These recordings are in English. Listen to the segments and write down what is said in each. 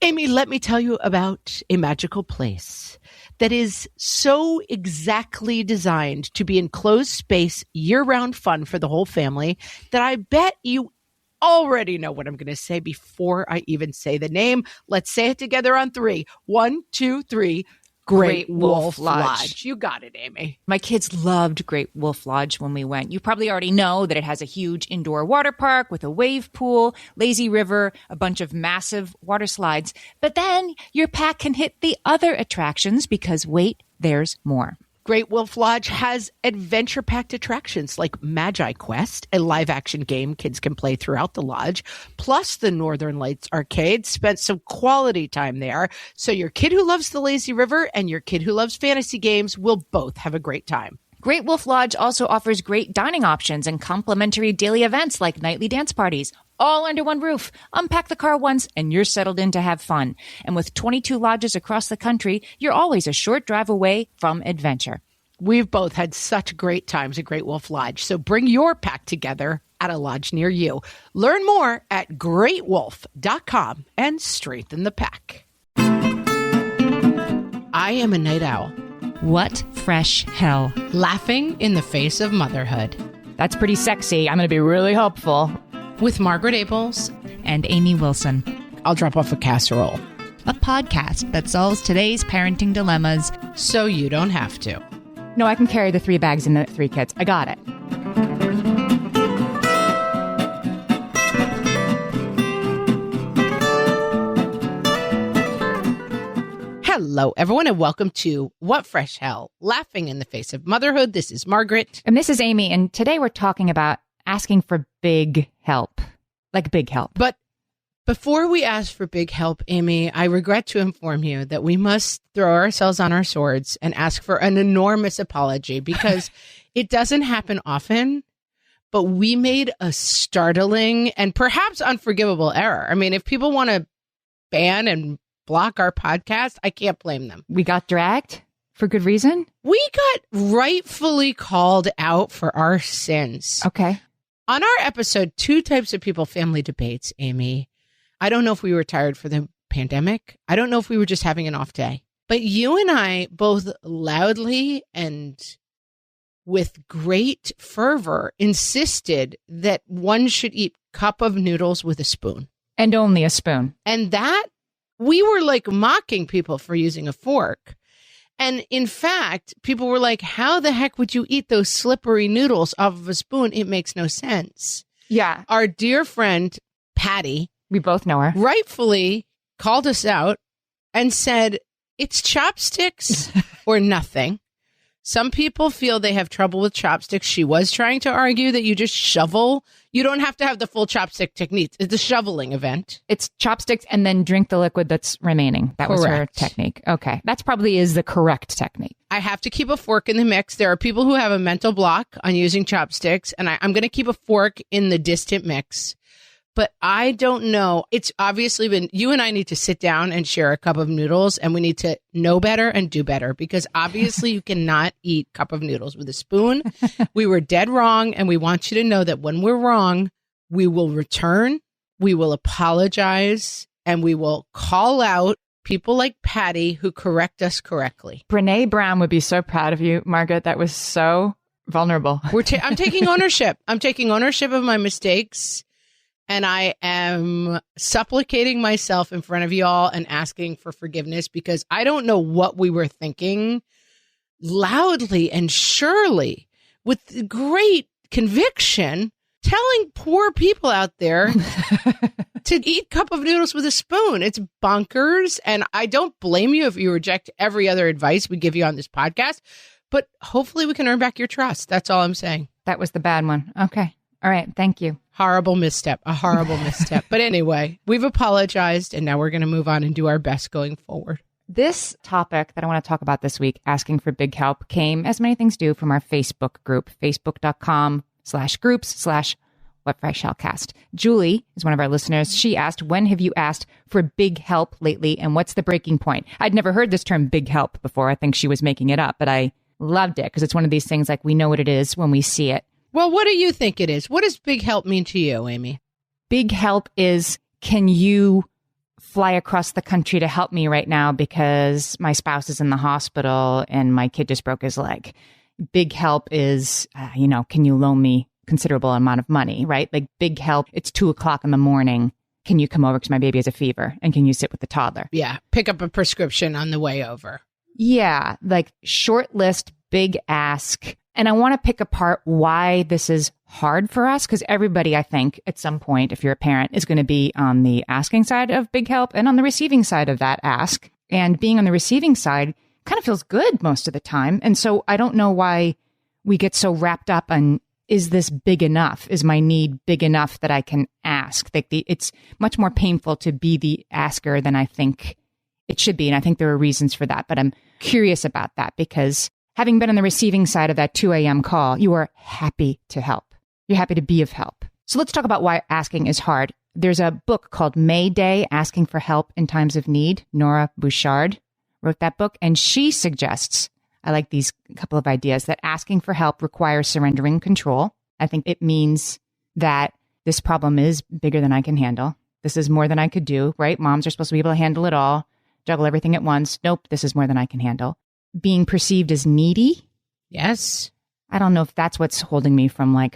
Amy, let me tell you about a magical place that is so exactly designed to be enclosed space, year-round fun for the whole family that I bet you already know what I'm going to say before I even say the name. Let's say it together on 3. 1, 2, 3. Great Wolf Lodge. You got it, Amy. My kids loved Great Wolf Lodge when we went. You probably already know that it has a huge indoor water park with a wave pool, lazy river, a bunch of massive water slides. But then your pack can hit the other attractions because, wait, there's more. Great Wolf Lodge has adventure-packed attractions like Magi Quest, a live-action game kids can play throughout the lodge, plus the Northern Lights Arcade. Spent some quality time there, so your kid who loves the lazy river and your kid who loves fantasy games will both have a great time. Great Wolf Lodge also offers great dining options and complimentary daily events like nightly dance parties, all under one roof. Unpack the car once and you're settled in to have fun. And with 22 lodges across the country, you're always a short drive away from adventure. We've both had such great times at Great Wolf Lodge, so bring your pack together at a lodge near you. Learn more at greatwolf.com and strengthen the pack. I am a night owl. What fresh hell? Laughing in the face of motherhood. That's pretty sexy. I'm going to be really hopeful. With Margaret Abels and Amy Wilson. I'll drop off a casserole. A podcast that solves today's parenting dilemmas so you don't have to. No, I can carry the 3 bags and the 3 kids. I got it. Hello, everyone, and welcome to What Fresh Hell? Laughing in the Face of Motherhood. This is Margaret. And this is Amy, and today we're talking about asking for big help. Like big help. But before we ask for big help, Amy, I regret to inform you that we must throw ourselves on our swords and ask for an enormous apology because it doesn't happen often, but we made a startling and perhaps unforgivable error. I mean, if people want to ban and block our podcast, I can't blame them. We got dragged for good reason? We got rightfully called out for our sins. Okay. On our episode, 2 Types of People Family Debates, Amy, I don't know if we were tired for the pandemic. I don't know if we were just having an off day. But you and I both loudly and with great fervor insisted that one should eat cup of noodles with a spoon. And only a spoon. And that, we were like mocking people for using a fork. And in fact, people were like, how the heck would you eat those slippery noodles off of a spoon? It makes no sense. Yeah. Our dear friend, Patty, we both know her, rightfully called us out and said, it's chopsticks or nothing. Some people feel they have trouble with chopsticks. She was trying to argue that you just shovel. You don't have to have the full chopstick technique. It's a shoveling event. It's chopsticks and then drink the liquid that's remaining. That was her technique. Okay. That's probably is the correct technique. I have to keep a fork in the mix. There are people who have a mental block on using chopsticks, and I'm going to keep a fork in the distant mix. But I don't know. It's obviously been, you and I need to sit down and share a cup of noodles, and we need to know better and do better, because obviously you cannot eat cup of noodles with a spoon. We were dead wrong, and we want you to know that when we're wrong, we will return, we will apologize, and we will call out people like Patty who correct us correctly. Brene Brown would be so proud of you, Margaret. That was so vulnerable. I'm taking ownership. I'm taking ownership of my mistakes. And I am supplicating myself in front of y'all and asking for forgiveness, because I don't know what we were thinking loudly and surely with great conviction, telling poor people out there to eat cup of noodles with a spoon. It's bonkers. And I don't blame you if you reject every other advice we give you on this podcast, but hopefully we can earn back your trust. That's all I'm saying. That was the bad one. Okay. All right. Thank you. Horrible misstep. A horrible misstep. But anyway, we've apologized, and now we're going to move on and do our best going forward. This topic that I want to talk about this week, asking for big help, came, as many things do, from our Facebook group, facebook.com/groups/whatfreshhellcast. Julie is one of our listeners. She asked, when have you asked for big help lately, and what's the breaking point? I'd never heard this term big help before. I think she was making it up, but I loved it because it's one of these things like we know what it is when we see it. Well, what do you think it is? What does big help mean to you, Amy? Big help is, can you fly across the country to help me right now because my spouse is in the hospital and my kid just broke his leg. Big help is, can you loan me considerable amount of money, right? Like big help, it's 2:00 in the morning. Can you come over because my baby has a fever? And can you sit with the toddler? Yeah. Pick up a prescription on the way over. Yeah. Like short list, big ask. And I want to pick apart why this is hard for us, because everybody, I think, at some point, if you're a parent, is going to be on the asking side of big help and on the receiving side of that ask. And being on the receiving side kind of feels good most of the time. And so I don't know why we get so wrapped up on, is this big enough? Is my need big enough that I can ask? Like it's much more painful to be the asker than I think it should be. And I think there are reasons for that. But I'm curious about that because having been on the receiving side of that 2 a.m. call, you are happy to help. You're happy to be of help. So let's talk about why asking is hard. There's a book called Mayday, Asking for Help in Times of Need. Nora Bouchard wrote that book, and she suggests, I like these couple of ideas, that asking for help requires surrendering control. I think it means that this problem is bigger than I can handle. This is more than I could do, right? Moms are supposed to be able to handle it all, juggle everything at once. Nope, this is more than I can handle. Being perceived as needy. Yes. I don't know if that's what's holding me from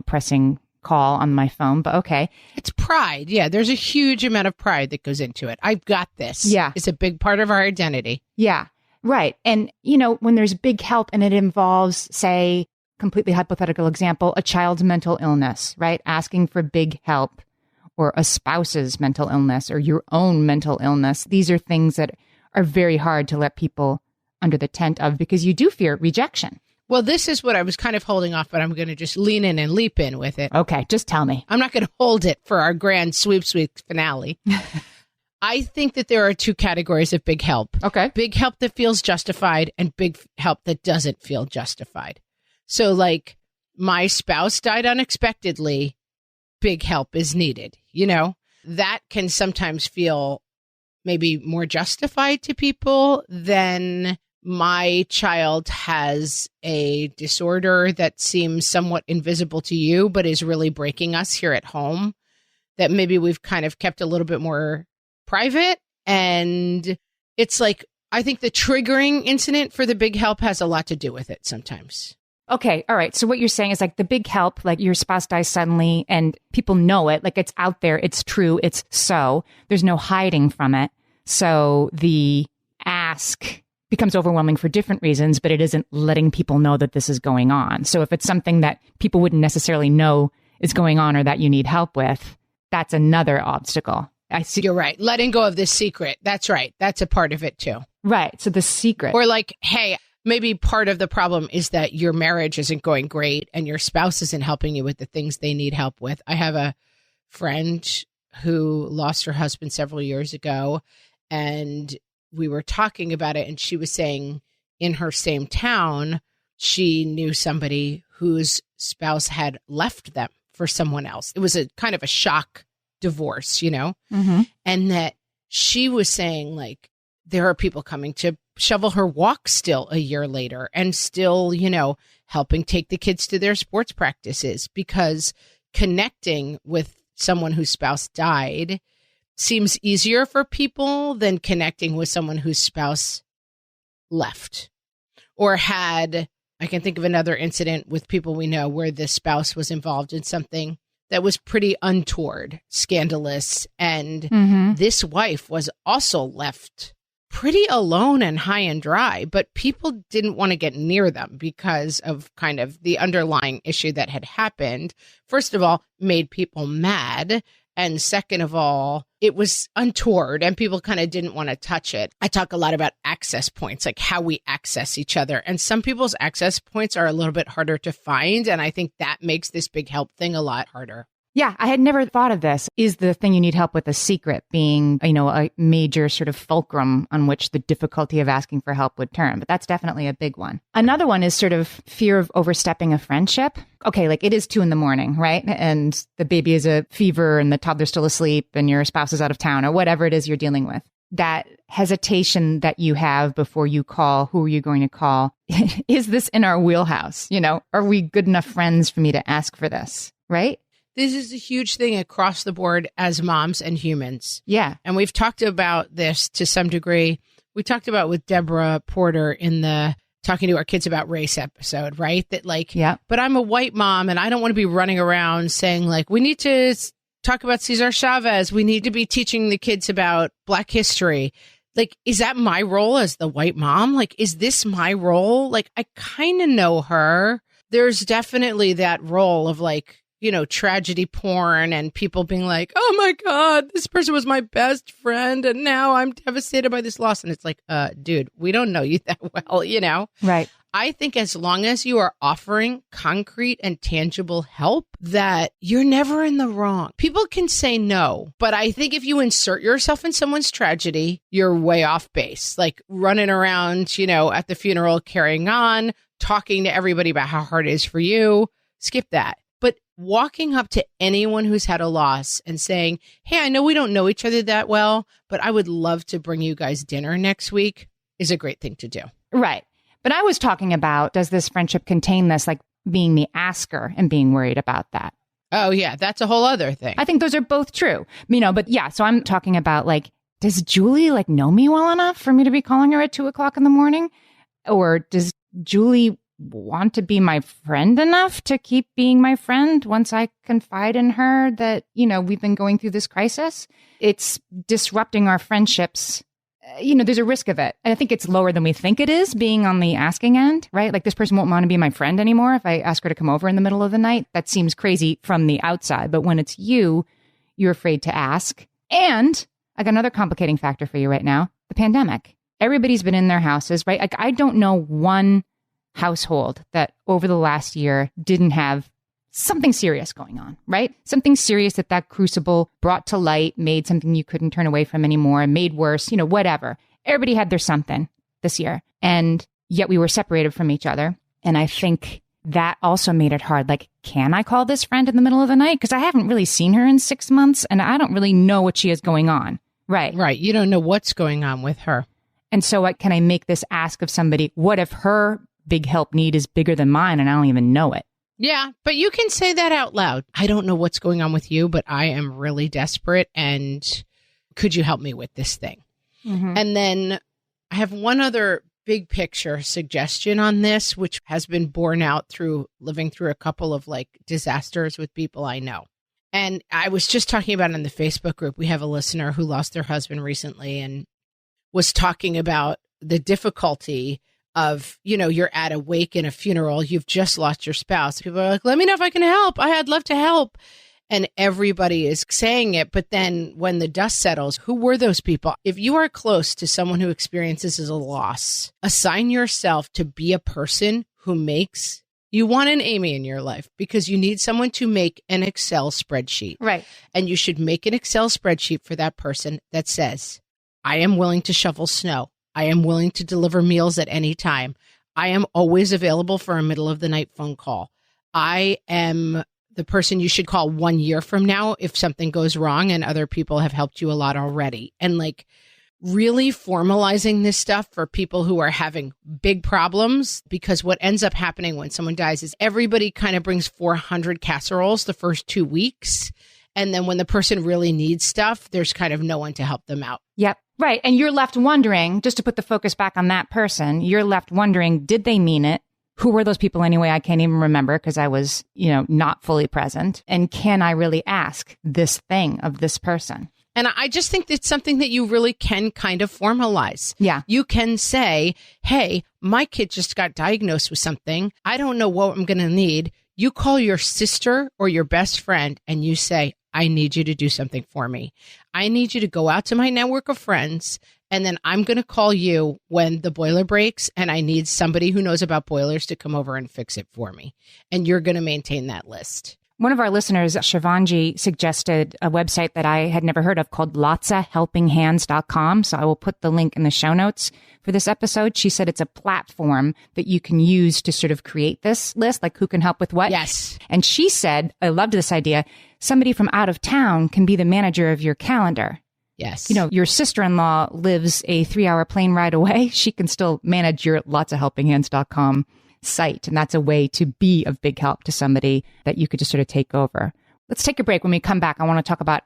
pressing call on my phone, but okay. It's pride. Yeah, there's a huge amount of pride that goes into it. I've got this. Yeah. It's a big part of our identity. Yeah, right. And, when there's big help and it involves, say, completely hypothetical example, a child's mental illness, right? Asking for big help, or a spouse's mental illness, or your own mental illness. These are things that are very hard to let people under the tent of because you do fear rejection. Well, this is what I was kind of holding off, but I'm going to just lean in and leap in with it. Okay, just tell me. I'm not going to hold it for our grand sweep finale. I think that there are two categories of big help. Okay. Big help that feels justified and big help that doesn't feel justified. So like my spouse died unexpectedly, big help is needed. That can sometimes feel maybe more justified to people than my child has a disorder that seems somewhat invisible to you, but is really breaking us here at home, that maybe we've kind of kept a little bit more private. And it's like, I think the triggering incident for the big help has a lot to do with it sometimes. Okay. All right. So what you're saying is like the big help, like your spouse dies suddenly and people know it, like it's out there. It's true. It's so there's no hiding from it. So the ask becomes overwhelming for different reasons, but it isn't letting people know that this is going on. So if it's something that people wouldn't necessarily know is going on or that you need help with, that's another obstacle. I see. You're right. Letting go of this secret. That's right. That's a part of it too. Right. So the secret. Or like, hey, maybe part of the problem is that your marriage isn't going great and your spouse isn't helping you with the things they need help with. I have a friend who lost her husband several years ago, and we were talking about it, and she was saying in her same town, she knew somebody whose spouse had left them for someone else. It was a kind of a shock divorce, Mm-hmm. and that she was saying like, there are people coming to shovel her walk still a year later and still, helping take the kids to their sports practices, because connecting with someone whose spouse died seems easier for people than connecting with someone whose spouse left or had. I can think of another incident with people we know where the spouse was involved in something that was pretty untoward, scandalous. And this wife was also left pretty alone and high and dry, but people didn't want to get near them because of kind of the underlying issue that had happened. First of all, made people mad. And second of all, it was untoward and people kind of didn't want to touch it. I talk a lot about access points, like how we access each other. And some people's access points are a little bit harder to find. And I think that makes this big help thing a lot harder. Yeah, I had never thought of this. Is the thing you need help with a secret being, a major sort of fulcrum on which the difficulty of asking for help would turn? But that's definitely a big one. Another one is sort of fear of overstepping a friendship. Okay, like it is 2 a.m, right? And the baby has a fever and the toddler's still asleep and your spouse is out of town or whatever it is you're dealing with. That hesitation that you have before you call, who are you going to call? Is this in our wheelhouse? Are we good enough friends for me to ask for this, right? this is a huge thing across the board as moms and humans. Yeah. And we've talked about this to some degree. We talked about with Deborah Porter in the talking to our kids about race episode, right? That like, Yeah. but I'm a white mom and I don't want to be running around saying like, we need to talk about Cesar Chavez. We need to be teaching the kids about Black history. Like, is that my role as the white mom? Like, is this my role? Like, I kind of know her. There's definitely that role of like, you know, tragedy porn and people being like, oh my God, this person was my best friend and now I'm devastated by this loss. And it's like, dude, we don't know you that well, you know? Right. I think as long as you are offering concrete and tangible help, that you're never in the wrong. People can say no, but I think if you insert yourself in someone's tragedy, you're way off base. Like running around, you know, at the funeral, carrying on, talking to everybody about how hard it is for you. Skip that. But walking up to anyone who's had a loss and saying, hey, I know we don't know each other that well, but I would love to bring you guys dinner next week is a great thing to do. Right. But I was talking about, does this friendship contain this, like being the asker and being worried about that? Oh, yeah. That's a whole other thing. I think those are both true, you know, but yeah. So I'm talking about like, does Julie like know me well enough for me to be calling her at 2:00 in the morning? Or does Julie want to be my friend enough to keep being my friend once I confide in her that, you know, we've been going through this crisis? It's disrupting our friendships. You know, there's a risk of it. And I think it's lower than we think it is being on the asking end, right? Like this person won't want to be my friend anymore if I ask her to come over in the middle of the night. That seems crazy from the outside. But when it's you, you're afraid to ask. And I got another complicating factor for you right now, the pandemic. Everybody's been in their houses, right? Like I don't know one household that over the last year didn't have something serious going on, right? Something serious that crucible brought to light, made something you couldn't turn away from anymore, made worse, you know, whatever. Everybody had their something this year. And yet we were separated from each other. And I think that also made it hard. Like, can I call this friend in the middle of the night? Because I haven't really seen her in 6 months and I don't really know what she has going on. Right. Right. You don't know what's going on with her. And so can I make this ask of somebody? What if her big help need is bigger than mine and I don't even know it? Yeah, but you can say that out loud. I don't know what's going on with you, but I am really desperate. And could you help me with this thing? Mm-hmm. And then I have one other big picture suggestion on this, which has been borne out through living through a couple of like disasters with people I know. And I was just talking about it in the Facebook group. We have a listener who lost their husband recently and was talking about the difficulty of, you know, you're at a wake in a funeral, you've just lost your spouse. People are like, let me know if I can help. I'd love to help. And everybody is saying it. But then when the dust settles, who were those people? If you are close to someone who experiences a loss, assign yourself to be a person who makes, you want an Amy in your life because you need someone to make an Excel spreadsheet. Right. And you should make an Excel spreadsheet for that person that says, I am willing to shovel snow. I am willing to deliver meals at any time. I am always available for a middle of the night phone call. I am the person you should call 1 year from now if something goes wrong and other people have helped you a lot already. And like really formalizing this stuff for people who are having big problems, because what ends up happening when someone dies is everybody kind of brings 400 casseroles the first 2 weeks. And then when the person really needs stuff, there's kind of no one to help them out. Yep. Right. And you're left wondering, just to put the focus back on that person, you're left wondering, did they mean it? Who were those people anyway? I can't even remember because I was, you know, not fully present. And can I really ask this thing of this person? And I just think it's something that you really can kind of formalize. Yeah. You can say, hey, my kid just got diagnosed with something. I don't know what I'm going to need. You call your sister or your best friend and you say, I need you to do something for me. I need you to go out to my network of friends, and then I'm going to call you when the boiler breaks, and I need somebody who knows about boilers to come over and fix it for me. And you're going to maintain that list. One of our listeners, Shivanji, suggested a website that I had never heard of called lotsahelpinghands.com. So I will put the link in the show notes for this episode. She said it's a platform that you can use to sort of create this list, like who can help with what. Yes. And she said, I loved this idea, somebody from out of town can be the manager of your calendar. Yes. You know, your sister-in-law lives a 3-hour plane ride away. She can still manage your lotsahelpinghands.com site. And that's a way to be of big help to somebody that you could just sort of take over. Let's take a break. When we come back, I want to talk about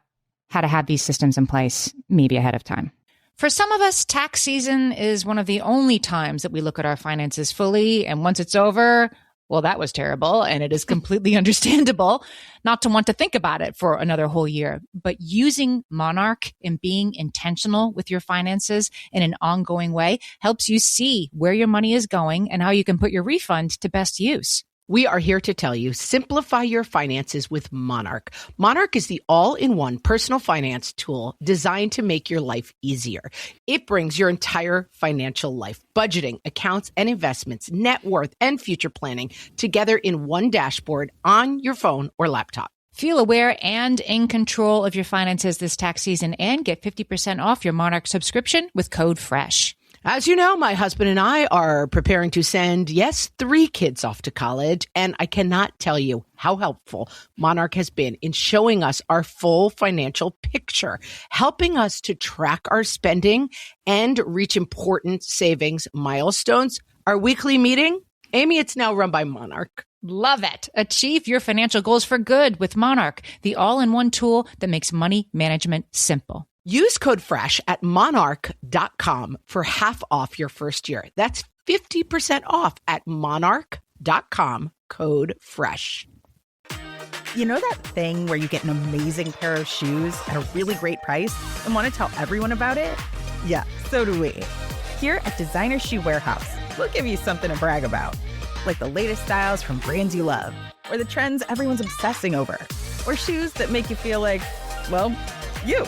how to have these systems in place, maybe ahead of time. For some of us, tax season is one of the only times that we look at our finances fully. And once it's over, well, that was terrible. And it is completely understandable not to want to think about it for another whole year. But using Monarch and being intentional with your finances in an ongoing way helps you see where your money is going and how you can put your refund to best use. We are here to tell you, simplify your finances with Monarch. Monarch is the all-in-one personal finance tool designed to make your life easier. It brings your entire financial life, budgeting, accounts and investments, net worth, and future planning together in one dashboard on your phone or laptop. Feel aware and in control of your finances this tax season and get 50% off your Monarch subscription with code FRESH. As you know, my husband and I are preparing to send, 3 kids off to college, and I cannot tell you how helpful Monarch has been in showing us our full financial picture, helping us to track our spending and reach important savings milestones. Our weekly meeting, Amy, it's now run by Monarch. Love it. Achieve your financial goals for good with Monarch, the all-in-one tool that makes money management simple. Use code FRESH at monarch.com for half off your first year. That's 50% off at monarch.com, code FRESH. You know that thing where you get an amazing pair of shoes at a really great price and want to tell everyone about it? Yeah, so do we. Here at Designer Shoe Warehouse, we'll give you something to brag about, like the latest styles from brands you love, or the trends everyone's obsessing over, or shoes that make you feel like, well, you.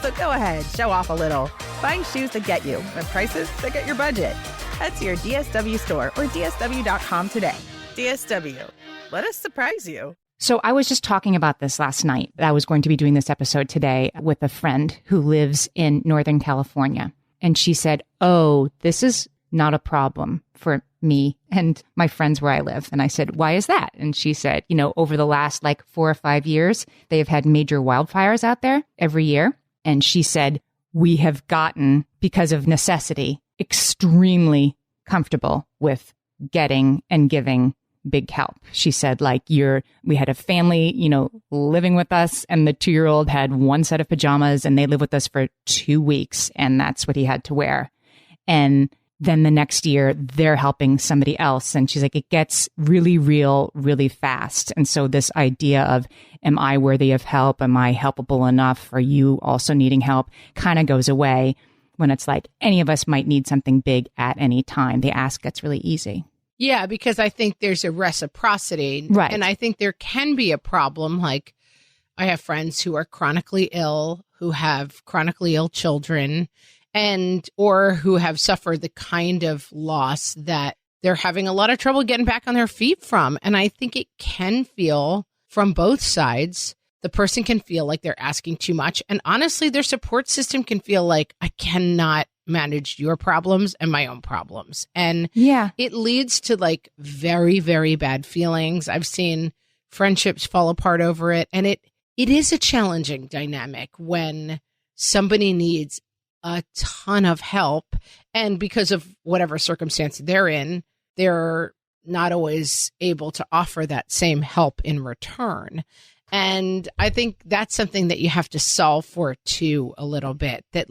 So go ahead, show off a little. Find shoes that get you at prices that get your budget. Head to your DSW store or DSW.com today. DSW, let us surprise you. So I was just talking about this last night. I was going to be doing this episode today with a friend who lives in Northern California. And she said, oh, this is not a problem for me and my friends where I live. And I said, why is that? And she said, over the last 4 or 5 years, they have had major wildfires out there every year. And she said, we have gotten, because of necessity, extremely comfortable with getting and giving big help. She said, we had a family, living with us, and the 2-year-old had one set of pajamas and they lived with us for 2 weeks, and that's what he had to wear. And then the next year they're helping somebody else. And she's like, it gets really real, really fast. And so this idea of, am I worthy of help? Am I helpable enough? Are you also needing help? Kind of goes away when it's like any of us might need something big at any time. The ask gets really easy. Yeah, because I think there's a reciprocity. Right. And I think there can be a problem. Like, I have friends who are chronically ill, who have chronically ill children, or who have suffered the kind of loss that they're having a lot of trouble getting back on their feet from. And I think it can feel from both sides. The person can feel like they're asking too much. And honestly, their support system can feel like, I cannot manage your problems and my own problems. And it leads to very, very bad feelings. I've seen friendships fall apart over it. And it is a challenging dynamic when somebody needs a ton of help, and because of whatever circumstance they're in, they're not always able to offer that same help in return. And I think that's something that you have to solve for too a little bit, that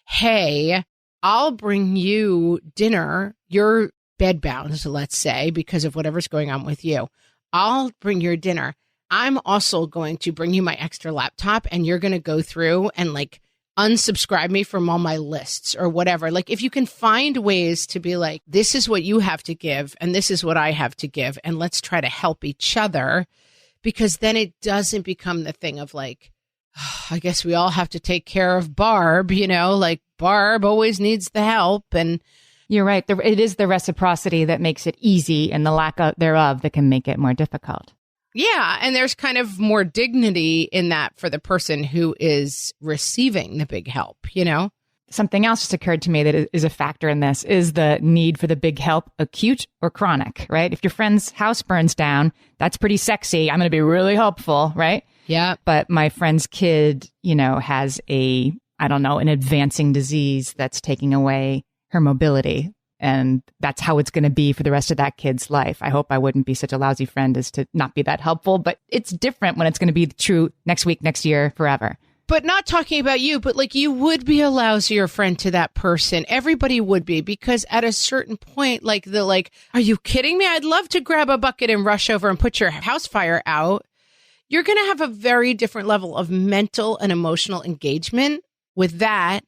hey, I'll bring you dinner, you're bedbound, let's say, because of whatever's going on with you. I'll bring your dinner. I'm also going to bring you my extra laptop, and you're going to go through and unsubscribe me from all my lists or whatever. If you can find ways to be this is what you have to give and this is what I have to give, and let's try to help each other, because then it doesn't become the thing of I guess we all have to take care of Barb, Barb always needs the help. And you're right. It is the reciprocity that makes it easy, and the lack thereof that can make it more difficult. Yeah. And there's kind of more dignity in that for the person who is receiving the big help, Something else just occurred to me that is a factor in this is the need for the big help, acute or chronic, right? If your friend's house burns down, that's pretty sexy. I'm going to be really helpful, right? Yeah. But my friend's kid, has an advancing disease that's taking away her mobility. and that's how it's going to be for the rest of that kid's life. I hope I wouldn't be such a lousy friend as to not be that helpful, but it's different when it's going to be true next week, next year, forever. But not talking about you, but like you would be a lousier friend to that person. Everybody would be, because at a certain point, are you kidding me? I'd love to grab a bucket and rush over and put your house fire out. You're going to have a very different level of mental and emotional engagement with that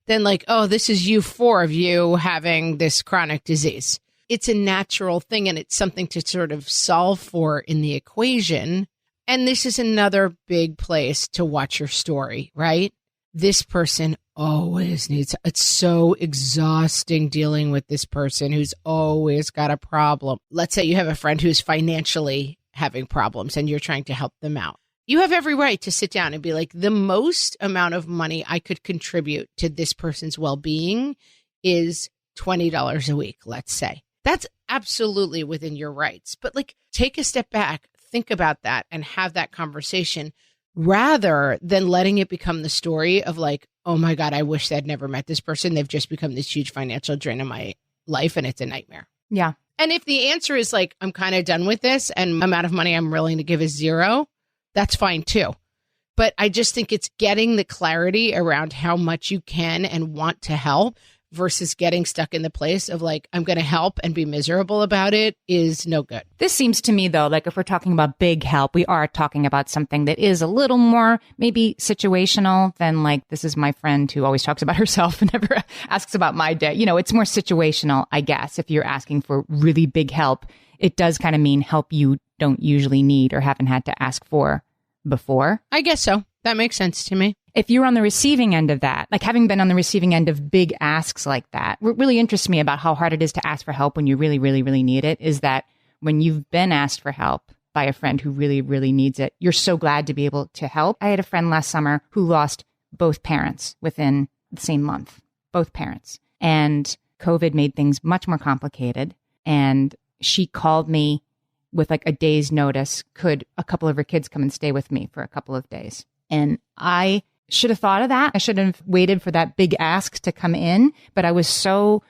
than like, oh, this is four of you having this chronic disease. It's a natural thing, and it's something to sort of solve for in the equation. And this is another big place to watch your story, right? This person always needs, it's so exhausting dealing with this person who's always got a problem. Let's say you have a friend who's financially having problems and you're trying to help them out. You have every right to sit down and be like, the most amount of money I could contribute to this person's well-being is $20 a week, let's say. That's absolutely within your rights. But like, take a step back, think about that, and have that conversation rather than letting it become the story of like, oh my God, I wish I'd never met this person. They've just become this huge financial drain in my life and it's a nightmare. Yeah. And if the answer is like, I'm kind of done with this and the amount of money I'm willing to give is zero, that's fine too. But I just think it's getting the clarity around how much you can and want to help versus getting stuck in the place of like, I'm going to help and be miserable about it is no good. This seems to me, though, like if we're talking about big help, we are talking about something that is a little more maybe situational than like, this is my friend who always talks about herself and never asks about my day. You know, it's more situational, I guess. If you're asking for really big help, it does kind of mean help you don't usually need or haven't had to ask for before. I guess so. That makes sense to me. If you're on the receiving end of that, like having been on the receiving end of big asks like that, what really interests me about how hard it is to ask for help when you really, really, really need it is that when you've been asked for help by a friend who really, really needs it, you're so glad to be able to help. I had a friend last summer who lost both parents within the same month, both parents. And COVID made things much more complicated. And she called me with like a day's notice. Could a couple of her kids come and stay with me for a couple of days? And I should have thought of that. I should have waited for that big ask to come in. But I was so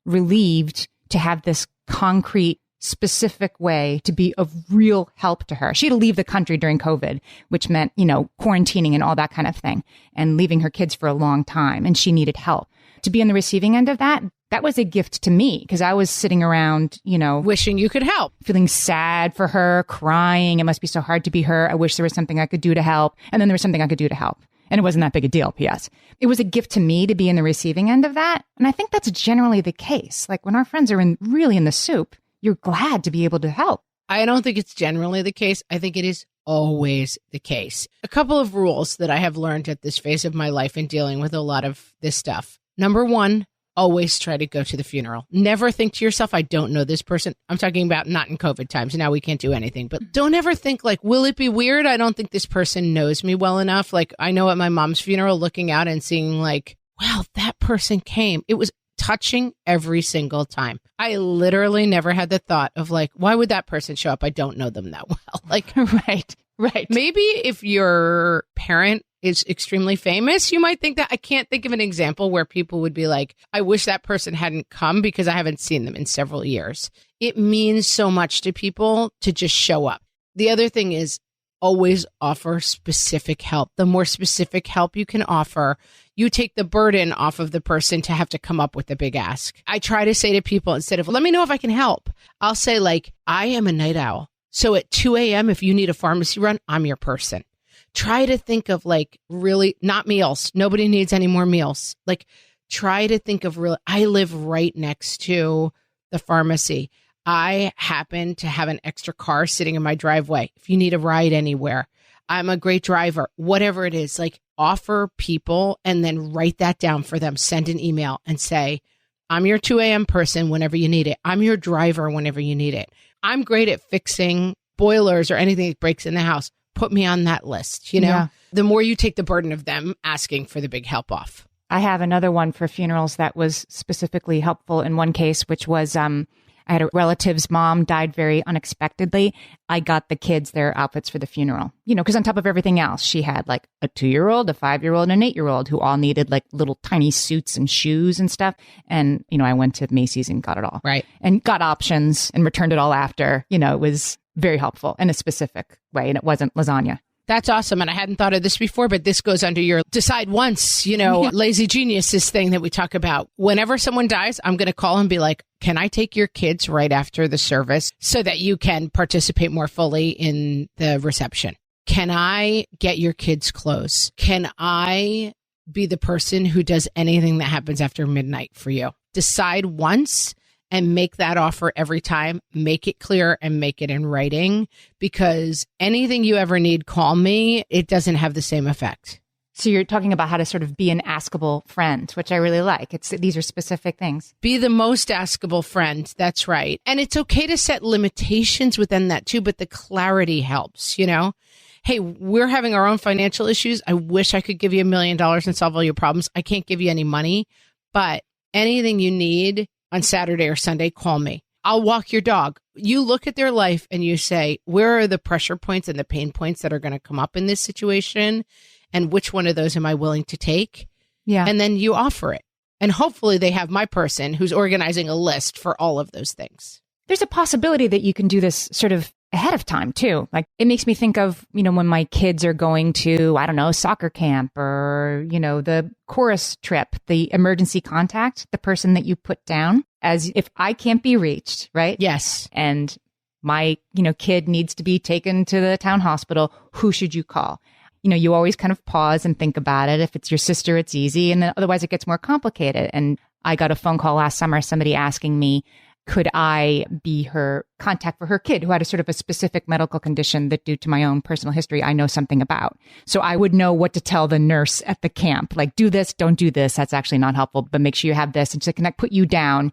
relieved to have this concrete, specific way to be of real help to her. She had to leave the country during COVID, which meant, you know, quarantining and all that kind of thing, and leaving her kids for a long time. And she needed help. To be on the receiving end of that, that was a gift to me because I was sitting around, you know, wishing you could help, feeling sad for her, crying. It must be so hard to be her. I wish there was something I could do to help. And then there was something I could do to help. And it wasn't that big a deal, P.S. It was a gift to me to be in the receiving end of that. And I think that's generally the case. Like when our friends are really in the soup, you're glad to be able to help. I don't think it's generally the case. I think it is always the case. A couple of rules that I have learned at this phase of my life in dealing with a lot of this stuff. Number one, always try to go to the funeral. Never think to yourself, I don't know this person. I'm talking about not in COVID times. Now we can't do anything. But don't ever think like, will it be weird? I don't think this person knows me well enough. Like I know at my mom's funeral, looking out and seeing like, wow, that person came. It was touching every single time. I literally never had the thought of like, why would that person show up? I don't know them that well. Like, right. Maybe if your parent is extremely famous, you might think that. I can't think of an example where people would be like, I wish that person hadn't come because I haven't seen them in several years. It means so much to people to just show up. The other thing is always offer specific help. The more specific help you can offer, you take the burden off of the person to have to come up with a big ask. I try to say to people, instead of, let me know if I can help, I'll say like, I am a night owl. So at 2 a.m., if you need a pharmacy run, I'm your person. Try to think of like really not meals. Nobody needs any more meals. Like try to think of real. I live right next to the pharmacy. I happen to have an extra car sitting in my driveway. If you need a ride anywhere, I'm a great driver, whatever it is, like offer people and then write that down for them. Send an email and say, I'm your 2 a.m. person whenever you need it. I'm your driver whenever you need it. I'm great at fixing boilers or anything that breaks in the house. Put me on that list. You know, Yeah. The more you take the burden of them asking for the big help off. I have another one for funerals that was specifically helpful in one case, which was I had a relative's mom died very unexpectedly. I got the kids their outfits for the funeral, because on top of everything else, she had like a 2-year-old, a 5-year-old, and an 8-year-old who all needed like little tiny suits and shoes and stuff. And, I went to Macy's and got it all. Right. And got options and returned it all after. It was very helpful in a specific way. And it wasn't lasagna. That's awesome. And I hadn't thought of this before, but this goes under your decide once, lazy geniuses thing that we talk about. Whenever someone dies, I'm going to call and be like, can I take your kids right after the service so that you can participate more fully in the reception? Can I get your kids clothes? Can I be the person who does anything that happens after midnight for you? Decide once and make that offer every time. Make it clear and make it in writing, because anything you ever need, call me. It doesn't have the same effect. So you're talking about how to sort of be an askable friend, which I really like. These are specific things. Be the most askable friend. That's right. And it's okay to set limitations within that too, but the clarity helps, Hey, we're having our own financial issues. I wish I could give you $1 million and solve all your problems. I can't give you any money, but anything you need on Saturday or Sunday, call me. I'll walk your dog. You look at their life and you say, where are the pressure points and the pain points that are going to come up in this situation? And which one of those am I willing to take? Yeah. And then you offer it. And hopefully they have my person who's organizing a list for all of those things. There's a possibility that you can do this sort of ahead of time too. Like it makes me think of, when my kids are going to, I don't know, soccer camp or, the chorus trip, the emergency contact, the person that you put down as if I can't be reached, right? Yes. And my, kid needs to be taken to the town hospital. Who should you call? You always kind of pause and think about it. If it's your sister, it's easy. And then otherwise it gets more complicated. And I got a phone call last summer, somebody asking me, could I be her contact for her kid who had a sort of a specific medical condition that due to my own personal history, I know something about. So I would know what to tell the nurse at the camp, like do this, don't do this. That's actually not helpful, but make sure you have this. And so can I put you down,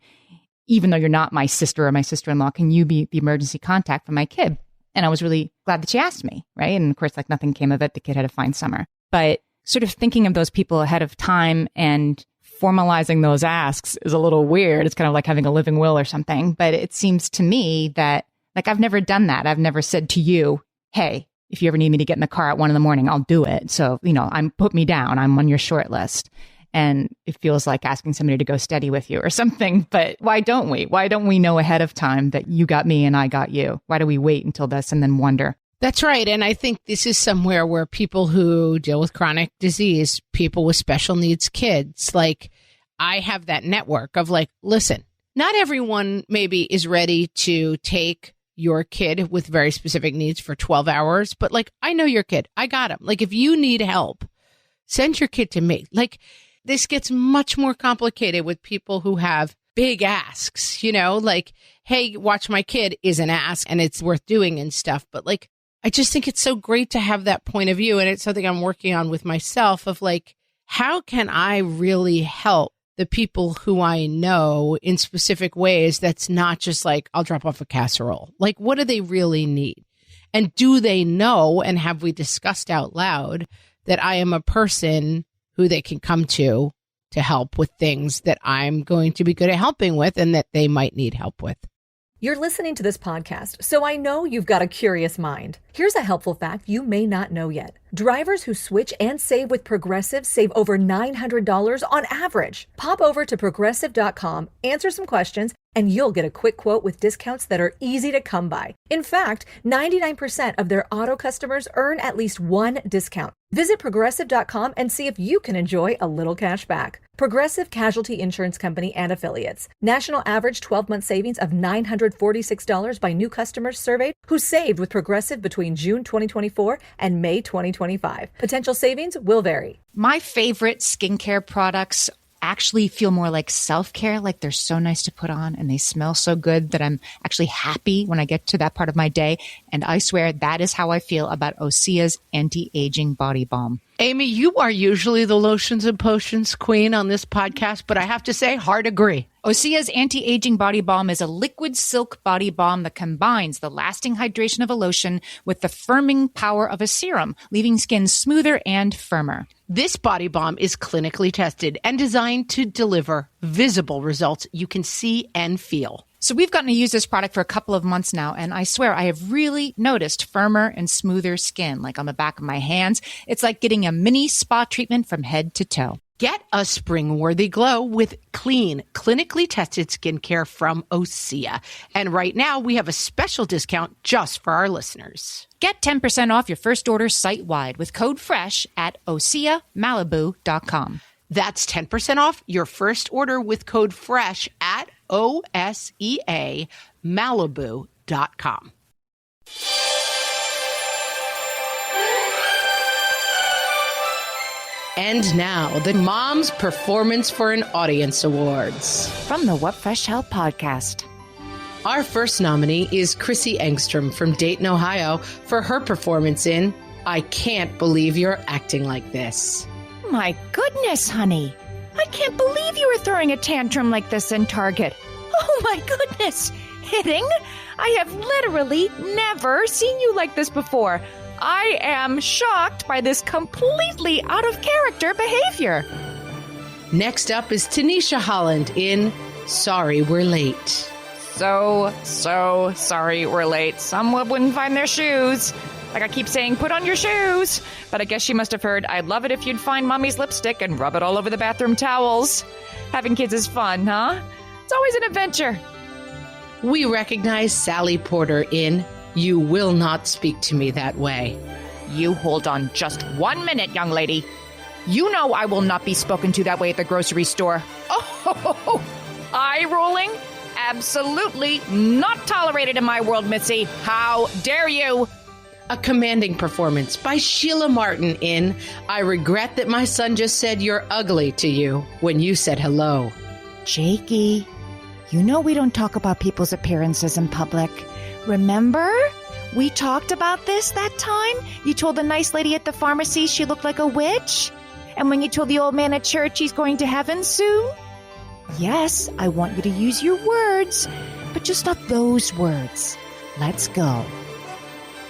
even though you're not my sister or my sister-in-law, can you be the emergency contact for my kid? And I was really glad that she asked me, right? And of course, like nothing came of it. The kid had a fine summer. But sort of thinking of those people ahead of time and formalizing those asks is a little weird. It's kind of like having a living will or something. But it seems to me that like I've never done that. I've never said to you, hey, if you ever need me to get in the car at 1 a.m, I'll do it. So, put me down. I'm on your short list. And it feels like asking somebody to go steady with you or something. But why don't we? Why don't we know ahead of time that you got me and I got you? Why do we wait until this and then wonder? That's right. And I think this is somewhere where people who deal with chronic disease, people with special needs kids, like I have that network of like, listen, not everyone maybe is ready to take your kid with very specific needs for 12 hours, but like, I know your kid. I got him. Like, if you need help, send your kid to me. Like, this gets much more complicated with people who have big asks, like, hey, watch my kid is an ask and it's worth doing and stuff. But like, I just think it's so great to have that point of view. And it's something I'm working on with myself of like, how can I really help the people who I know in specific ways that's not just like, I'll drop off a casserole. Like, what do they really need? And do they know, and have we discussed out loud that I am a person who they can come to help with things that I'm going to be good at helping with and that they might need help with? You're listening to this podcast, so I know you've got a curious mind. Here's a helpful fact you may not know yet. Drivers who switch and save with Progressive save over $900 on average. Pop over to Progressive.com, answer some questions, and you'll get a quick quote with discounts that are easy to come by. In fact, 99% of their auto customers earn at least one discount. Visit Progressive.com and see if you can enjoy a little cash back. Progressive Casualty Insurance Company and Affiliates. National average 12-month savings of $946 by new customers surveyed who saved with Progressive between June 2024 and May 2025. Potential savings will vary. My favorite skincare products actually feel more like self-care, like they're so nice to put on and they smell so good that I'm actually happy when I get to that part of my day. And I swear that is how I feel about Osea's anti-aging body balm. Amy, you are usually the lotions and potions queen on this podcast, but I have to say, hard agree. Osea's anti-aging body balm is a liquid silk body balm that combines the lasting hydration of a lotion with the firming power of a serum, leaving skin smoother and firmer. This body balm is clinically tested and designed to deliver visible results you can see and feel. So we've gotten to use this product for a couple of months now, and I swear I have really noticed firmer and smoother skin, like on the back of my hands. It's like getting a mini spa treatment from head to toe. Get a spring-worthy glow with clean, clinically tested skincare from Osea. And right now, we have a special discount just for our listeners. Get 10% off your first order site-wide with code FRESH at OseaMalibu.com. That's 10% off your first order with code FRESH at OSEAMalibu.com. And now, the Mom's Performance for an Audience Awards. From the What Fresh Hell podcast. Our first nominee is Chrissy Engstrom from Dayton, Ohio, for her performance in I Can't Believe You're Acting Like This. My goodness, honey. I can't believe you were throwing a tantrum like this in Target. Oh my goodness. Hitting? I have literally never seen you like this before. I am shocked by this completely out of character behavior. Next up is Tanisha Holland in Sorry We're Late. So sorry we're late. Someone wouldn't find their shoes. Like I keep saying, put on your shoes. But I guess she must have heard, I'd love it if you'd find mommy's lipstick and rub it all over the bathroom towels. Having kids is fun, huh? It's always an adventure. We recognize Sally Porter in You Will Not Speak to Me That Way. You hold on just 1 minute, young lady. You know I will not be spoken to that way at the grocery store. Oh, eye rolling? Absolutely not tolerated in my world, Mitzi. How dare you? A commanding performance by Sheila Martin in I Regret That My Son Just Said You're Ugly to You when you said hello. Jakey, you know we don't talk about people's appearances in public. Remember? We talked about this that time? You told the nice lady at the pharmacy she looked like a witch? And when you told the old man at church he's going to heaven soon? Yes, I want you to use your words, but just not those words. Let's go.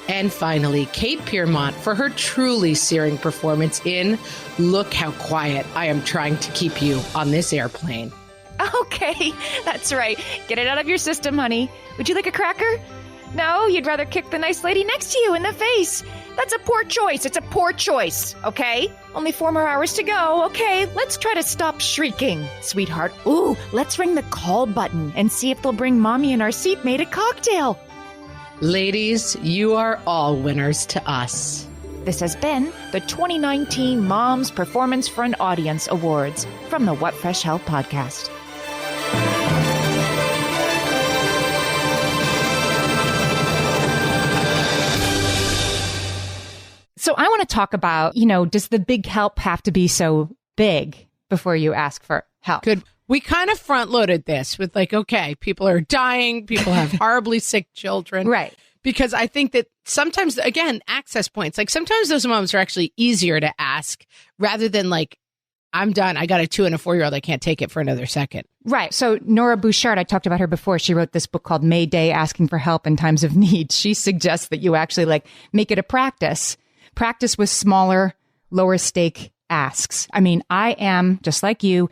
And finally, Kate Piermont for her truly searing performance in Look How Quiet I Am Trying to Keep You on This Airplane. Okay, that's right. Get it out of your system, honey. Would you like a cracker? No, you'd rather kick the nice lady next to you in the face. That's a poor choice. It's a poor choice, okay? Only 4 more hours to go. Okay, let's try to stop shrieking, sweetheart. Ooh, let's ring the call button and see if they'll bring Mommy and our seatmate a cocktail. Ladies, you are all winners to us. This has been the 2019 Mom's Performance for an Audience Awards from the What Fresh Hell podcast. So I want to talk about, does the big help have to be so big before you ask for help? Good. We kind of front loaded this with okay, people are dying. People have horribly sick children. Right. Because I think that sometimes, again, access points, sometimes those moms are actually easier to ask rather than I'm done. I got a 2 and a 4-year-old. I can't take it for another second. Right. So Nora Bouchard, I talked about her before. She wrote this book called Mayday, Asking for Help in Times of Need. She suggests that you actually make it a practice with smaller, lower stake asks. I mean, I am just like you,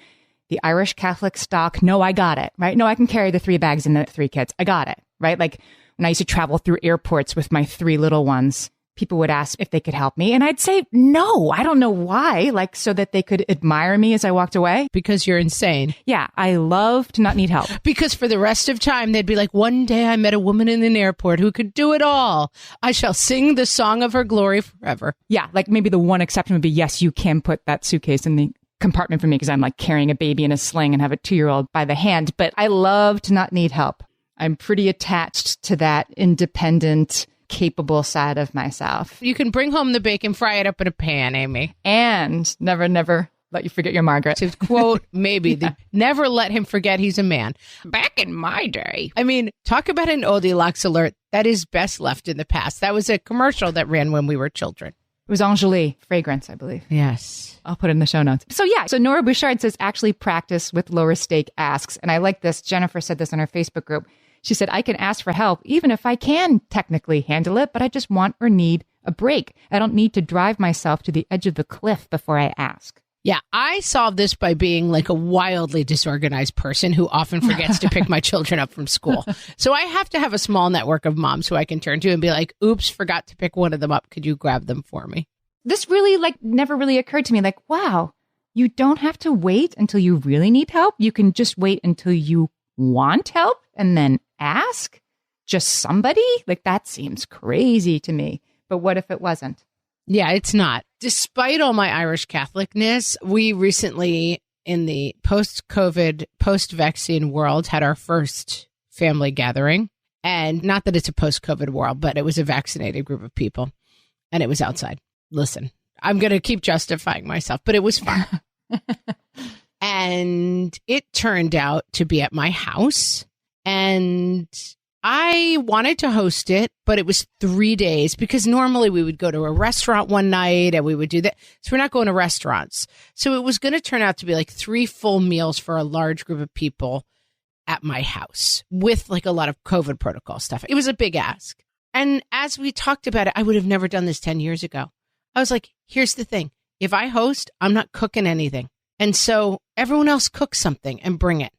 the Irish Catholic stock. No, I got it. Right. No, I can carry the 3 bags and the 3 kids. I got it. Right. When I used to travel through airports with my 3 little ones, people would ask if they could help me. And I'd say, no, I don't know why. So that they could admire me as I walked away. Because you're insane. Yeah. I love to not need help. Because for the rest of time, they'd be like, one day I met a woman in an airport who could do it all. I shall sing the song of her glory forever. Yeah. Maybe the one exception would be, yes, you can put that suitcase in the compartment for me because I'm carrying a baby in a sling and have a 2-year-old by the hand. But I love to not need help. I'm pretty attached to that independent, capable side of myself. You can bring home the bacon, fry it up in a pan, Amy. And never let you forget your Margaret. To quote, maybe, never let him forget he's a man. Back in my day. I mean, talk about an Goldilocks alert. That is best left in the past. That was a commercial that ran when we were children. It was Angeli fragrance, I believe. Yes. I'll put it in the show notes. So Nora Bouchard says actually practice with lower stake asks. And I like this. Jennifer said this on her Facebook group. She said, I can ask for help even if I can technically handle it, but I just want or need a break. I don't need to drive myself to the edge of the cliff before I ask. Yeah, I solve this by being like a wildly disorganized person who often forgets to pick my children up from school. So I have to have a small network of moms who I can turn to and be like, oops, forgot to pick one of them up. Could you grab them for me? This really never really occurred to me. Like, wow, you don't have to wait until you really need help. You can just wait until you want help and then ask just somebody. Like, that seems crazy to me. But what if it wasn't? Yeah, it's not. Despite all my Irish Catholicness, we recently, in the post-COVID, post-vaccine world, had our first family gathering. And not that it's a post-COVID world, but it was a vaccinated group of people. And it was outside. Listen, I'm going to keep justifying myself, but it was fun. And it turned out to be at my house. And I wanted to host it, but it was 3 days because normally we would go to a restaurant one night and we would do that. So we're not going to restaurants. So it was going to turn out to be like 3 full meals for a large group of people at my house with like a lot of COVID protocol stuff. It was a big ask. And as we talked about it, I would have never done this 10 years ago. I was like, here's the thing. If I host, I'm not cooking anything. And so everyone else cooks something and bring it.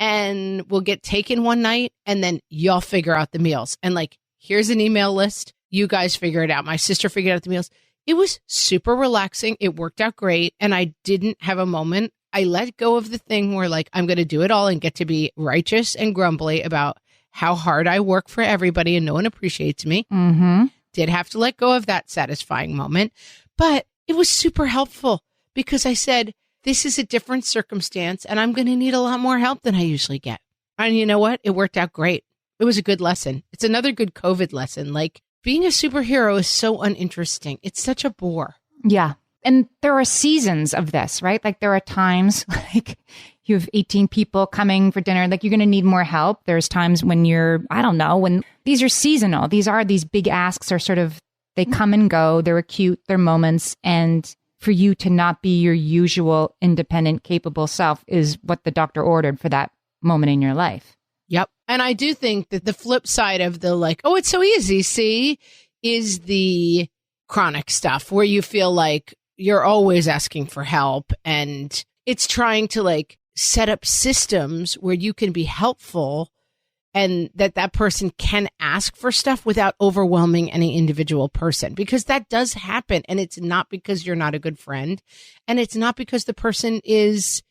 And we'll get taken one night and then y'all figure out the meals. And like, here's an email list. You guys figure it out. My sister figured out the meals. It was super relaxing. It worked out great. And I didn't have a moment. I let go of the thing where like, I'm going to do it all and get to be righteous and grumbly about how hard I work for everybody and no one appreciates me. Mm-hmm. Did have to let go of that satisfying moment. But it was super helpful because I said, this is a different circumstance and I'm going to need a lot more help than I usually get. And you know what? It worked out great. It was a good lesson. It's another good COVID lesson. Like being a superhero is so uninteresting. It's such a bore. Yeah. And there are seasons of this, right? Like there are times like you have 18 people coming for dinner, like you're going to need more help. There's times when when these are seasonal. These big asks are sort of, they come and go. They're acute, they're moments. And for you to not be your usual independent, capable self is what the doctor ordered for that moment in your life. Yep. And I do think that the flip side of the like, oh, it's so easy, see, is the chronic stuff where you feel like you're always asking for help. And it's trying to like set up systems where you can be helpful and that person can ask for stuff without overwhelming any individual person, because that does happen. And it's not because you're not a good friend. And it's not because the person is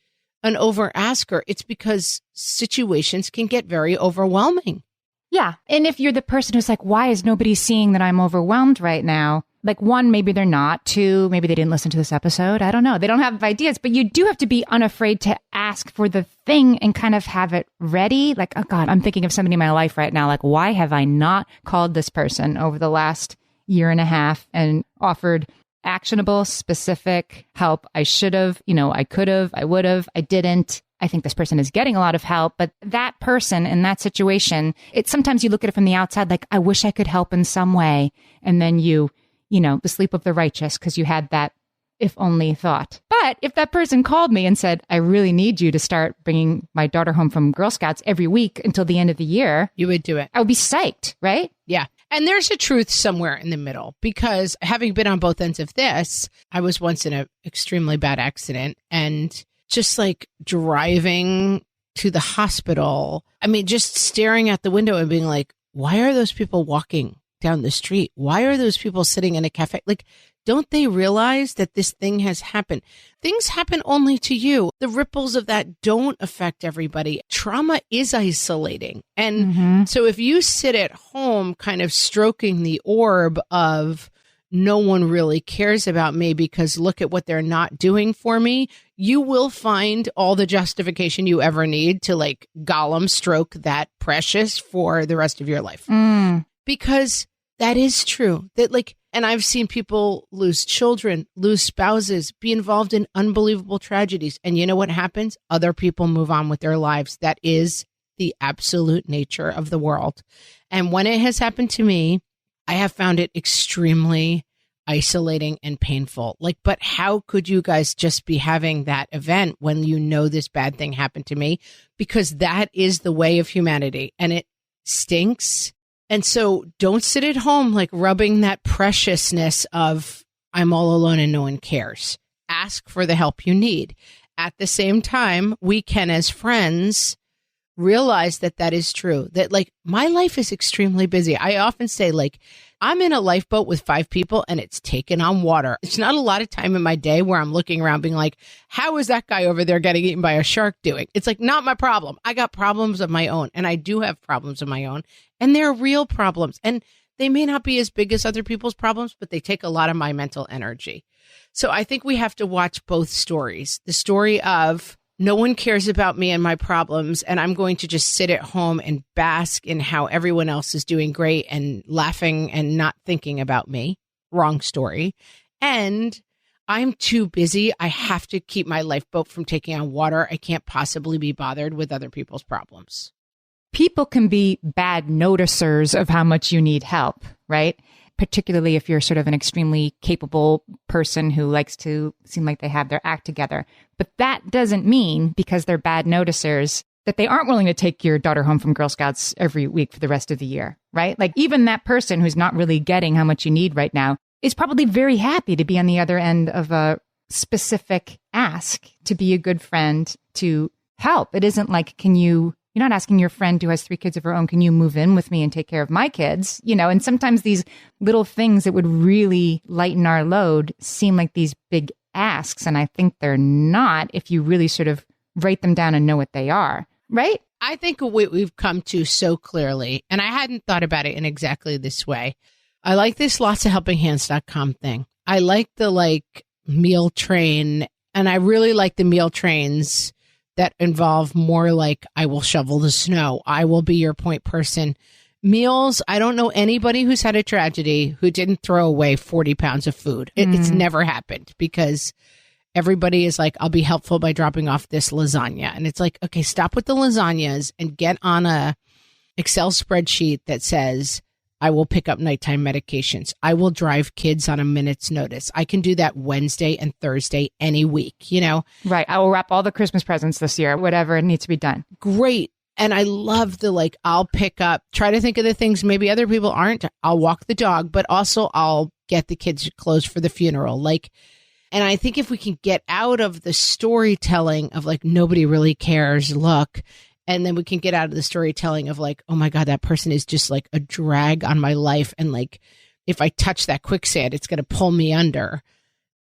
an over asker. It's because situations can get very overwhelming. Yeah. And if you're the person who's like, why is nobody seeing that I'm overwhelmed right now? Like, one, maybe they're not. Two, maybe they didn't listen to this episode. I don't know. They don't have ideas, but you do have to be unafraid to ask for the thing and kind of have it ready. Like, oh God, I'm thinking of somebody in my life right now. Like, why have I not called this person over the last year and a half and offered actionable, specific help? I should have, I could have, I would have, I didn't. I think this person is getting a lot of help, but that person in that situation, it's sometimes you look at it from the outside, like, I wish I could help in some way. And then the sleep of the righteous, because you had that if only thought. But if that person called me and said, I really need you to start bringing my daughter home from Girl Scouts every week until the end of the year, you would do it. I would be psyched, right? Yeah. And there's a truth somewhere in the middle, because having been on both ends of this, I was once in an extremely bad accident and just like driving to the hospital. I mean, just staring out the window and being like, why are those people walking down the street? Why are those people sitting in a cafe? Like, don't they realize that this thing has happened? Things happen only to you. The ripples of that don't affect everybody. Trauma is isolating. And so if you sit at home kind of stroking the orb of no one really cares about me because look at what they're not doing for me, you will find all the justification you ever need to like Gollum stroke that precious for the rest of your life. Because that is true. That like, and I've seen people lose children, lose spouses, be involved in unbelievable tragedies. And you know what happens? Other people move on with their lives. That is the absolute nature of the world. And when it has happened to me, I have found it extremely isolating and painful. Like, but how could you guys just be having that event when you know this bad thing happened to me? Because that is the way of humanity and it stinks. And so don't sit at home like rubbing that preciousness of I'm all alone and no one cares. ask for the help you need. At the same time, we can, as friends, realize that that is true. That like my life is extremely busy. I often say like I'm in a lifeboat with 5 people and it's taken on water. It's not a lot of time in my day where I'm looking around being like, how is that guy over there getting eaten by a shark doing? It's like not my problem. I got problems of my own, and I do have problems of my own, and they're real problems. And they may not be as big as other people's problems, but they take a lot of my mental energy. So I think we have to watch both stories. The story of no one cares about me and my problems, and I'm going to just sit at home and bask in how everyone else is doing great and laughing and not thinking about me. Wrong story. And I'm too busy. I have to keep my lifeboat from taking on water. I can't possibly be bothered with other people's problems. People can be bad noticers of how much you need help, right? Particularly if you're sort of an extremely capable person who likes to seem like they have their act together. But that doesn't mean, because they're bad noticers, that they aren't willing to take your daughter home from Girl Scouts every week for the rest of the year, right? Like even that person who's not really getting how much you need right now is probably very happy to be on the other end of a specific ask to be a good friend, to help. It isn't like, you're not asking your friend who has 3 kids of her own, can you move in with me and take care of my kids? And sometimes these little things that would really lighten our load seem like these big asks. And I think they're not if you really sort of write them down and know what they are, right? I think what we've come to so clearly, and I hadn't thought about it in exactly this way. I like this lotsofhelpinghands.com thing. I like the meal train, and I really like the meal trains that involve more like, I will shovel the snow. I will be your point person. Meals, I don't know anybody who's had a tragedy who didn't throw away 40 pounds of food. It's never happened, because everybody is like, I'll be helpful by dropping off this lasagna. And it's like, okay, stop with the lasagnas and get on a Excel spreadsheet that says, I will pick up nighttime medications. I will drive kids on a minute's notice. I can do that Wednesday and Thursday any week, Right. I will wrap all the Christmas presents this year, whatever needs to be done. Great. And I love the I'll pick up, try to think of the things maybe other people aren't. I'll walk the dog, but also I'll get the kids clothes for the funeral. And I think if we can get out of the storytelling of nobody really cares, look, and then we can get out of the storytelling of oh my God, that person is just a drag on my life. And if I touch that quicksand, it's going to pull me under.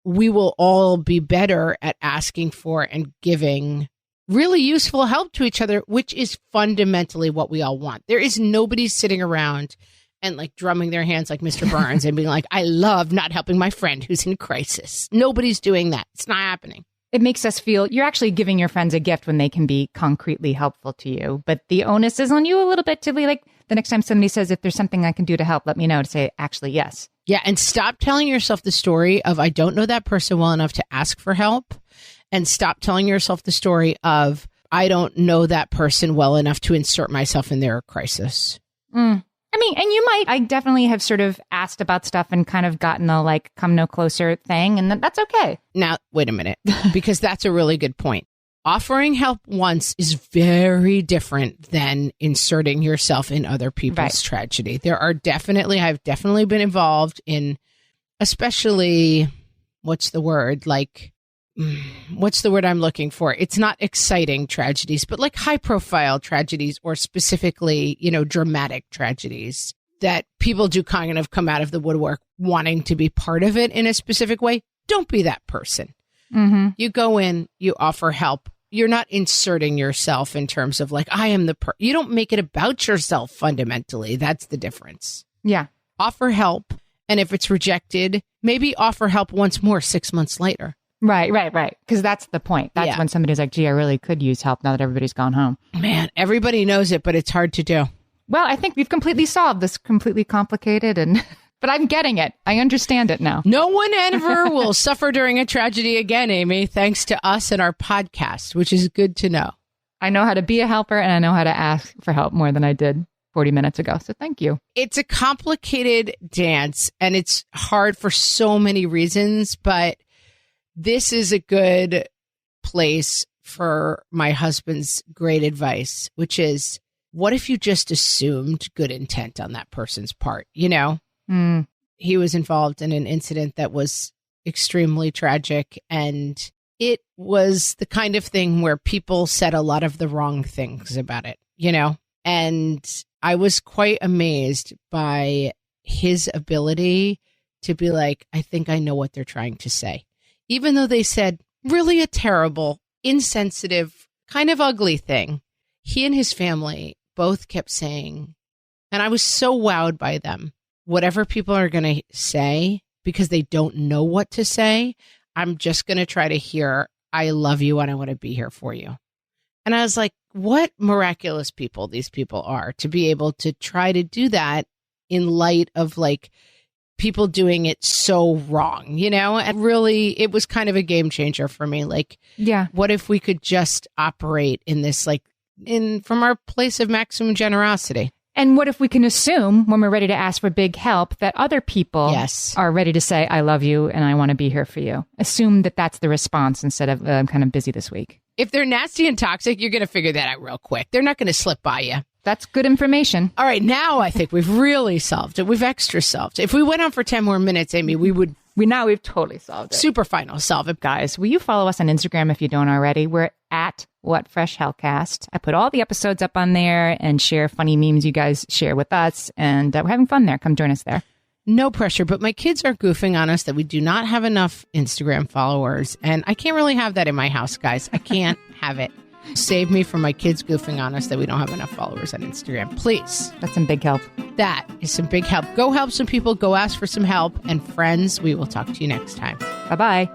We will all be better at asking for and giving really useful help to each other, which is fundamentally what we all want. There is nobody sitting around and drumming their hands like Mr. Burns and being like, I love not helping my friend who's in crisis. Nobody's doing that. It's not happening. It makes us feel you're actually giving your friends a gift when they can be concretely helpful to you. But the onus is on you a little bit to be the next time somebody says, if there's something I can do to help, let me know, to say, actually, yes. Yeah. And stop telling yourself the story of, I don't know that person well enough to ask for help. And stop telling yourself the story of, I don't know that person well enough to insert myself in their crisis. I definitely have sort of asked about stuff and kind of gotten the come no closer thing, and that's okay. Now, wait a minute, because that's a really good point. Offering help once is very different than inserting yourself in other people's tragedy. I've definitely been involved in, especially, what's the word I'm looking for? It's not exciting tragedies, but high profile tragedies, or specifically, dramatic tragedies that people do kind of come out of the woodwork wanting to be part of it in a specific way. Don't be that person. Mm-hmm. You go in, you offer help. You're not inserting yourself in terms of I am you don't make it about yourself fundamentally. That's the difference. Yeah. Offer help. And if it's rejected, maybe offer help once more 6 months later. Right. Because that's the point. That's when somebody's like, gee, I really could use help now that everybody's gone home. Man, everybody knows it, but it's hard to do. Well, I think we've completely solved this completely complicated, but I'm getting it. I understand it now. No one ever will suffer during a tragedy again, Amy, thanks to us and our podcast, which is good to know. I know how to be a helper, and I know how to ask for help more than I did 40 minutes ago. So thank you. It's a complicated dance, and it's hard for so many reasons, but this is a good place for my husband's great advice, which is, what if you just assumed good intent on that person's part? He was involved in an incident that was extremely tragic. And it was the kind of thing where people said a lot of the wrong things about it, you know? And I was quite amazed by his ability to be like, I think I know what they're trying to say. Even though they said really a terrible, insensitive, kind of ugly thing, he and his family both kept saying, and I was so wowed by them, whatever people are going to say, because they don't know what to say, I'm just going to try to hear, I love you and I want to be here for you. And I was like, what miraculous people these people are to be able to try to do that in light of like people doing it so wrong, you know? And really, it was kind of a game changer for me. Like, Yeah. what if we could just operate in this, like, from our place of maximum generosity? And what if we can assume when we're ready to ask for big help that other people Yes. are ready to say, I love you and I want to be here for you? Assume that that's the response instead of, I'm kind of busy this week. If they're nasty and toxic, you're going to figure that out real quick. They're not going to slip by you. That's good information. All right, now I think we've really solved it. We've extra solved it. If we went on for 10 more minutes, Amy, we would We've totally solved it. super final solve it. Guys, will you follow us on Instagram if you don't already? We're at What Fresh Hellcast. I put all the episodes up on there and share funny memes you guys share with us. And we're having fun there. Come join us there. No pressure, but my kids are goofing on us that we do not have enough Instagram followers. And I can't really have that in my house, guys. I can't have it. Save me from my kids goofing on us that we don't have enough followers on Instagram. Please. That's some big help. That is some big help. Go help some people. Go ask for some help. And friends, we will talk to you next time. Bye-bye.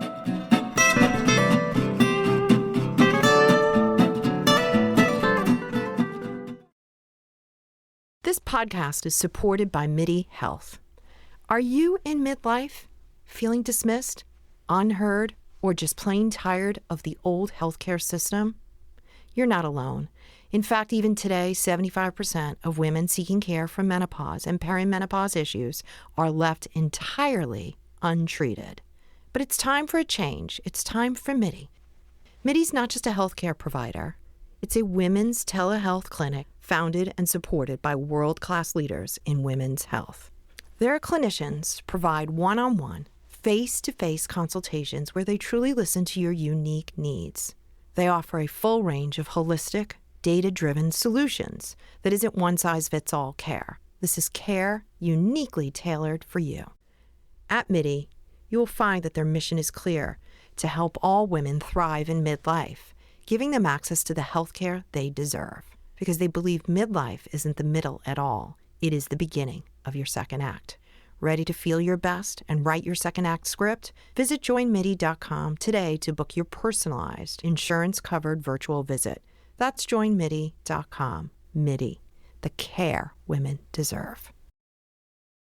This podcast is supported by MIDI Health. Are you in midlife, feeling dismissed, unheard, or just plain tired of the old healthcare system? You're not alone. In fact, even today, 75% of women seeking care for menopause and perimenopause issues are left entirely untreated. But it's time for a change. It's time for MIDI. MIDI's not just a healthcare provider. It's a women's telehealth clinic founded and supported by world-class leaders in women's health. Their clinicians provide one-on-one, face-to-face consultations where they truly listen to your unique needs. They offer a full range of holistic, data-driven solutions that isn't one-size-fits-all care. This is care uniquely tailored for you. At MIDI, you will find that their mission is clear: to help all women thrive in midlife, giving them access to the healthcare they deserve. Because they believe midlife isn't the middle at all. It is the beginning of your second act. Ready to feel your best and write your second act script? Visit joinmidi.com today to book your personalized, insurance-covered virtual visit. That's joinmidi.com. MIDI, the care women deserve.